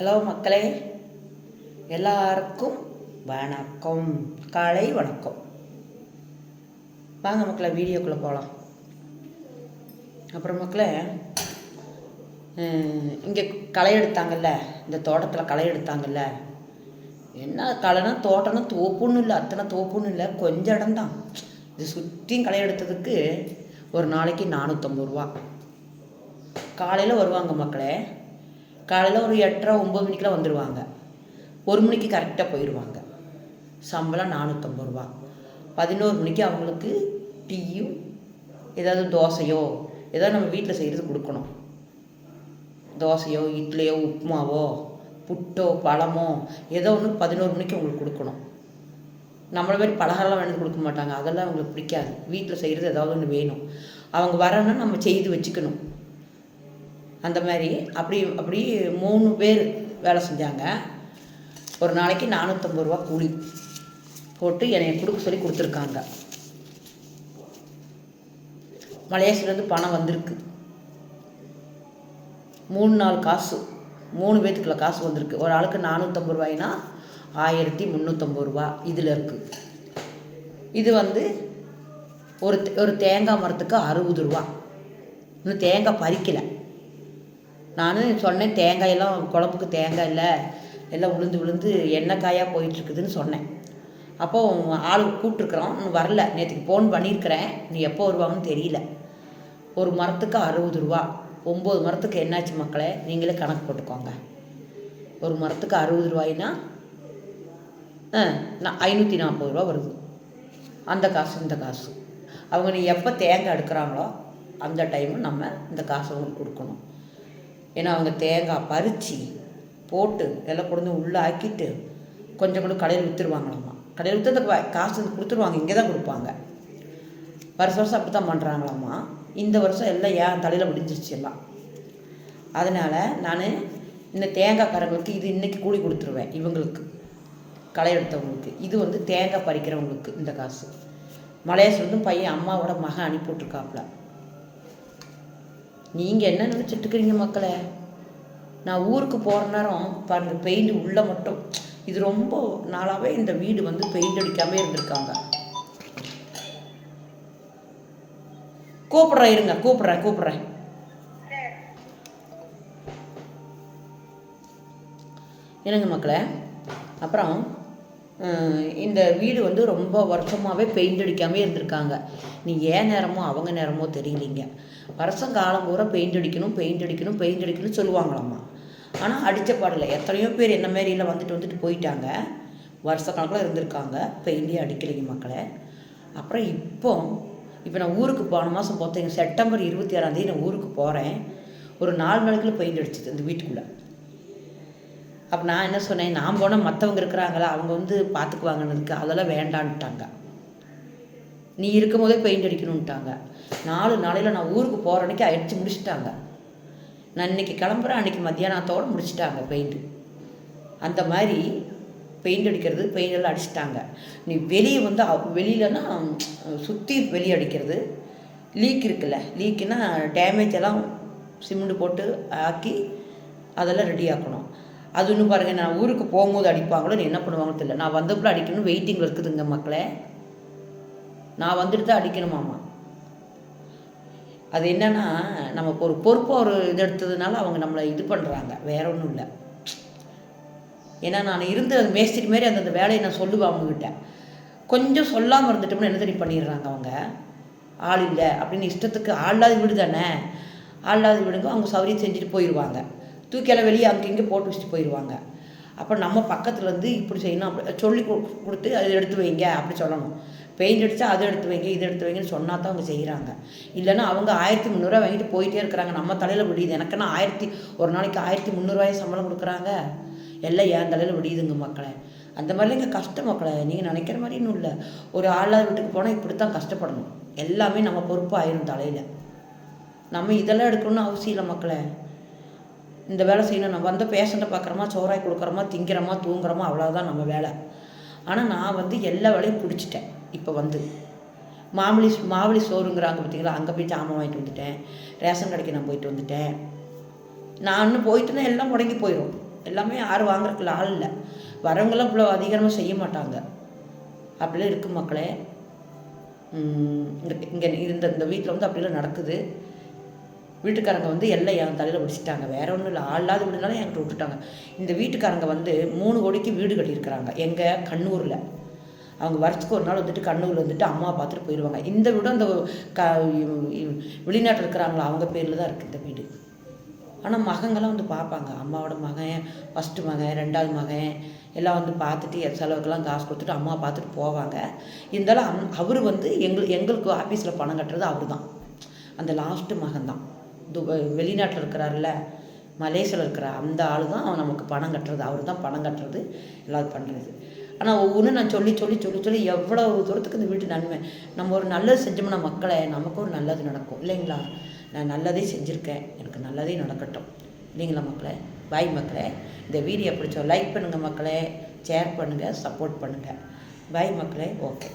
Hello மக்களே, எல்லாருக்கும் வணக்கம், காலை வணக்கம். வாங்க மக்களை, வீடியோக்குள்ளே போகலாம். அப்புறம் மக்களே, இங்கே களை எடுத்தாங்கல்ல, இந்த தோட்டத்தில் களை எடுத்தாங்கல்ல, என்ன களைனா தோட்டம்னா தோப்புன்னு இல்லை, அத்தனை தோப்புன்னு இல்லை, கொஞ்சம் இடம்தான். இது சுற்றியும் களை எடுத்ததுக்கு ஒரு நாளைக்கு 450 ரூபா. காலையில் வருவாங்க மக்களே, காலையில் ஒரு 8:30 9 மணிக்கெலாம் வந்துடுவாங்க. 1 மணிக்கு கரெக்டாக போயிடுவாங்க. சம்பளம் 450 ரூபா. 11 மணிக்கு அவங்களுக்கு டீயும் ஏதாவது தோசையோ ஏதாவது நம்ம வீட்டில் செய்கிறது கொடுக்கணும். தோசையோ இட்லியோ உப்புமாவோ புட்டோ பழமோ ஏதோ ஒன்று 11 மணிக்கு அவங்களுக்கு கொடுக்கணும். நம்மளை மாதிரி பலகாரம்லாம் வேணுது கொடுக்க மாட்டாங்க, அதெல்லாம் அவங்களுக்கு பிடிக்காது. வீட்டில் செய்கிறது ஏதாவது ஒன்று வேணும். அவங்க வரணும்னா நம்ம செய்து வச்சுக்கணும். அந்த மாதிரி அப்படி 3 பேர் வேலை செஞ்சாங்க. ஒரு நாளைக்கு 450 ரூபா கூலி போட்டு என்னை கொடுக்க சொல்லி கொடுத்துருக்காங்க. மலேசியிலேருந்து பணம் வந்திருக்கு. 3 நாள் காசு, 3 பேத்துக்குள்ள காசு வந்திருக்கு. ஒரு ஆளுக்கு 450 ரூபாய்னா 1350 ரூபா இதில் இருக்குது. இது ஒரு தேங்காய் மரத்துக்கு 60 ரூபா. இன்னும் தேங்காய் பறிக்கலை. நான் சொன்னேன், தேங்காயெல்லாம் குழம்புக்கு தேங்காய் இல்லை, எல்லாம் விழுந்து எண்ணெய் காயாக போயிட்டுருக்குதுன்னு சொன்னேன். அப்போது ஆள் கூப்பிட்ருக்குறோம், இன்னும் வரல. நேற்றுக்கு ஃபோன் பண்ணியிருக்கிறேன், நீ எப்போ வருவாங்கன்னு தெரியல. ஒரு மரத்துக்கு 60 ரூபா. 9 மரத்துக்கு என்னாச்சு மக்களே, நீங்களே கணக்கு போட்டுக்கோங்க. ஒரு மரத்துக்கு 60 ரூபாய்னா 540 ரூபா வருது. அந்த காசு இந்த காசு அவங்க நீ எப்போ தேங்காய் எடுக்கிறாங்களோ அந்த டைமு நம்ம இந்த காசை அவங்களுக்கு கொடுக்கணும். ஏன்னா அவங்க தேங்காய் பறித்து போட்டு எல்லாம் கொண்டு உள்ளே ஆக்கிட்டு கொஞ்சம் கூட கடையில் விற்றுருவாங்களாம்மா. கடையில் விற்று அந்த காசு கொடுத்துருவாங்க, இங்கே தான் கொடுப்பாங்க. வருஷம் அப்படி தான் பண்ணுறாங்களாம்மா. இந்த வருஷம் எல்லாம் ஏன் தலையில் முடிஞ்சிருச்சு எல்லாம். அதனால் நான் இந்த தேங்காய்க்காரங்களுக்கு இது இன்றைக்கி கூலி கொடுத்துருவேன். இவங்களுக்கு களை எடுத்தவங்களுக்கு இது தேங்காய் பறிக்கிறவங்களுக்கு இந்த காசு. மலேசியிலேருந்து பையன் அம்மாவோட மகன் அனுப்பிவிட்ருக்காப்புல. நீங்கள் என்ன நினச்சிட்டு இருக்கிறீங்க மக்களே? நான் ஊருக்கு போகிற நேரம் பாருங்க, பெயிண்ட் உள்ளே மட்டும். இது ரொம்ப நாளாகவே இந்த வீடு பெயிண்ட் அடிக்காமல் இருந்திருக்காங்க. கூப்பிட்றேன் இருங்க, கூப்பிட்றேன். என்னங்க மக்களே, அப்புறம் இந்த வீடு ரொம்ப வருஷமாகவே பெயிண்ட் அடிக்காமல் இருந்திருக்காங்க. நீ ஏன் நேரமோ அவங்க நேரமோ தெரியலிங்க. வருஷம் காலம் பூரா பெயிண்ட் அடிக்கணும் சொல்லுவாங்களாம்மா. ஆனால் அடித்த பாடலை எத்தனையோ பேர் என்ன மாரியில் வந்துட்டு போயிட்டாங்க. வருஷ கணக்கில் இருந்திருக்காங்க, பெயிண்டே அடிக்கலைங்க மக்களே. அப்புறம் இப்போ நான் ஊருக்கு போன மாதம் பார்த்தீங்க, செப்டம்பர் 26 நான் ஊருக்கு போகிறேன். ஒரு 4 நாளைக்குள்ள பெயிண்ட் அடிச்சிது இந்த வீட்டுக்குள்ளே. அப்போ நான் என்ன சொன்னேன், நான் போனால் மற்றவங்க இருக்கிறாங்களா, அவங்க பார்த்துக்குவாங்கன்னு, அதெல்லாம் வேண்டான்ட்டாங்க. நீ இருக்கும் போதே பெயிண்ட் அடிக்கணுன்ட்டாங்க. 4 நாளையில் நான் ஊருக்கு போகிற அன்றைக்கி அடித்து முடிச்சுட்டாங்க. நான் இன்றைக்கி கிளம்புறேன், அன்றைக்கி மத்தியானத்தோடு முடிச்சுட்டாங்க பெயிண்ட்டு. அந்த மாதிரி பெயிண்ட் அடிக்கிறது, பெயிண்டெல்லாம் அடிச்சிட்டாங்க. நீ வெளியே வெளியிலன்னா சுற்றி வெளியே அடிக்கிறது. லீக் இருக்குல்ல, லீக்குன்னா டேமேஜ் எல்லாம் சிமெண்ட் போட்டு ஆக்கி அதெல்லாம் ரெடி ஆக்கணும். அது ஒன்று பாருங்கள், நான் ஊருக்கு போகும்போது அடிப்பாங்களோ நீ என்ன பண்ணுவாங்கன்னு தெரியல. நான் வந்தப்போ அடிக்கணும், வெயிட்டிங்கில் இருக்குதுங்க மக்களே. நான் வந்துட்டு தான் அடிக்கணுமாம்மா. அது என்னென்னா, நம்ம ஒரு பொறுப்பாக ஒரு இது எடுத்ததுனால அவங்க நம்மளை இது பண்ணுறாங்க, வேற ஒன்றும் இல்லை. ஏன்னா நான் அது மேஸ்திரி மாரி அந்த வேலையை நான் சொல்லுவேன் அவங்கக்கிட்ட. கொஞ்சம் சொல்லாமல் இருந்துட்டோம்னா என்ன தெரியும் பண்ணிடுறாங்க அவங்க. ஆள் இல்லை அப்படின்னு இஷ்டத்துக்கு, ஆளாத வீடு தானே, ஆளாத வீடுங்க அவங்க சௌரியம் செஞ்சுட்டு போயிடுவாங்க. தூக்கியெல்லாம் வெளியே அங்கே போட்டு வச்சுட்டு போயிடுவாங்க. அப்போ நம்ம பக்கத்துலேருந்து இப்படி செய்யணும், அப்படி சொல்லி கொடுத்து அதை எடுத்து வைங்க அப்படி சொல்லணும். பெயிண்ட் அடித்தா அதை எடுத்து வைங்க இது எடுத்து வைங்கன்னு சொன்னால் தான் அவங்க செய்கிறாங்க. இல்லைன்னா அவங்க 1300 வாங்கிட்டு போயிட்டே இருக்கிறாங்க. நம்ம தலையில் விடியுது. எனக்குன்னா ஒரு நாளைக்கு 1300 சம்பளம் கொடுக்குறாங்க. எல்லாம் என் தலையில் விடியுதுங்க மக்களே. அந்த மாதிரிலாம் இங்கே கஷ்டம் மக்களே. நீங்கள் நினைக்கிற மாதிரி இன்னும் இல்லை. ஒரு ஆளாத வீட்டுக்கு போனால் இப்படித்தான் கஷ்டப்படணும். எல்லாமே நம்ம பொறுப்பு ஆயிரும் தலையில். நம்ம இதெல்லாம் எடுக்கணும்னு அவசியம் இல்லை மக்களே. இந்த வேலை செய்யணும். நம்ம பேஷண்ட்டை பார்க்குறோமா, சோறாய் கொடுக்குறோமா, திங்கிறோமா, தூங்குறோமா, அவ்வளோதான் நம்ம வேலை. ஆனால் நான் எல்லா வேலையும் பிடிச்சிட்டேன். இப்போ மாவளி சோறுங்கிறாங்க பார்த்தீங்களா, அங்கே போய் ஜாமான் வாங்கிட்டு வந்துட்டேன். ரேஷன் கடைக்கு நான் போயிட்டு வந்துட்டேன். நான் இன்னும் போயிட்டுன்னா எல்லாம் முடங்கி போயிடும். எல்லாமே யாரும் வாங்குறதுக்குள்ள ஆள் இல்லை. வரவங்களாம் இவ்வளோ அதிகமாக செய்ய மாட்டாங்க. அப்படிலாம் இருக்குது மக்களே. இங்கே இந்த வீட்டில் வந்து அப்படிலாம் நடக்குது. வீட்டுக்காரங்க வந்து எல்லாம் என் தலையில் பிடிச்சிட்டாங்க. வேற ஒன்றும் இல்லை, ஆள் இல்லாத வீடுனாலும் என்கிட்ட விட்டுட்டாங்க. இந்த வீட்டுக்காரங்க வந்து 3 கோடிக்கு வீடு கட்டியிருக்கிறாங்க எங்கள் கண்ணூரில். அவங்க வருஷத்துக்கு ஒரு நாள் வந்துட்டு கண்ணூரில் வந்துட்டு அம்மா பார்த்துட்டு போயிடுவாங்க. இந்த வீடும் அந்த வெளிநாட்டில் இருக்கிறாங்களா அவங்க பேரில் தான் இருக்குது இந்த வீடு. ஆனால் மகங்கள்லாம் வந்து பார்ப்பாங்க. அம்மாவோட மகன், ஃபஸ்ட்டு மகன், 2வது மகன் எல்லாம் வந்து பார்த்துட்டு செலவுக்கெல்லாம் காசு கொடுத்துட்டு அம்மா பார்த்துட்டு போவாங்க. இருந்தாலும் அவர் வந்து எங்களுக்கு ஆஃபீஸில் பணம் கட்டுறது அவர் தான். அந்த லாஸ்ட்டு மகன் தான். வெளிநாட்டில் இருக்கிறாருல, மலேசியாவில் இருக்கிற அந்த ஆள் தான் அவன் நமக்கு பணம் கட்டுறது. அவர் தான் பணம் கட்டுறது, எல்லாம் பண்ணுறது. ஆனால் ஒவ்வொன்றும் நான் சொல்லி சொல்லி சொல்லி சொல்லி எவ்வளோ தூரத்துக்கு இந்த வீட்டு நன்மை. நம்ம ஒரு நல்லது செஞ்சோம்னா மக்களை நமக்கும் ஒரு நல்லது நடக்கும் இல்லைங்களா? நான் நல்லதே செஞ்சுருக்கேன், எனக்கு நல்லதே நடக்கட்டும் இல்லைங்களா மக்களே? பாய் மக்களே. இந்த வீடியோ பிடிச்சோம் லைக் பண்ணுங்கள் மக்களே, ஷேர் பண்ணுங்கள், சப்போர்ட் பண்ணுங்கள். பாய் மக்களே. ஓகே.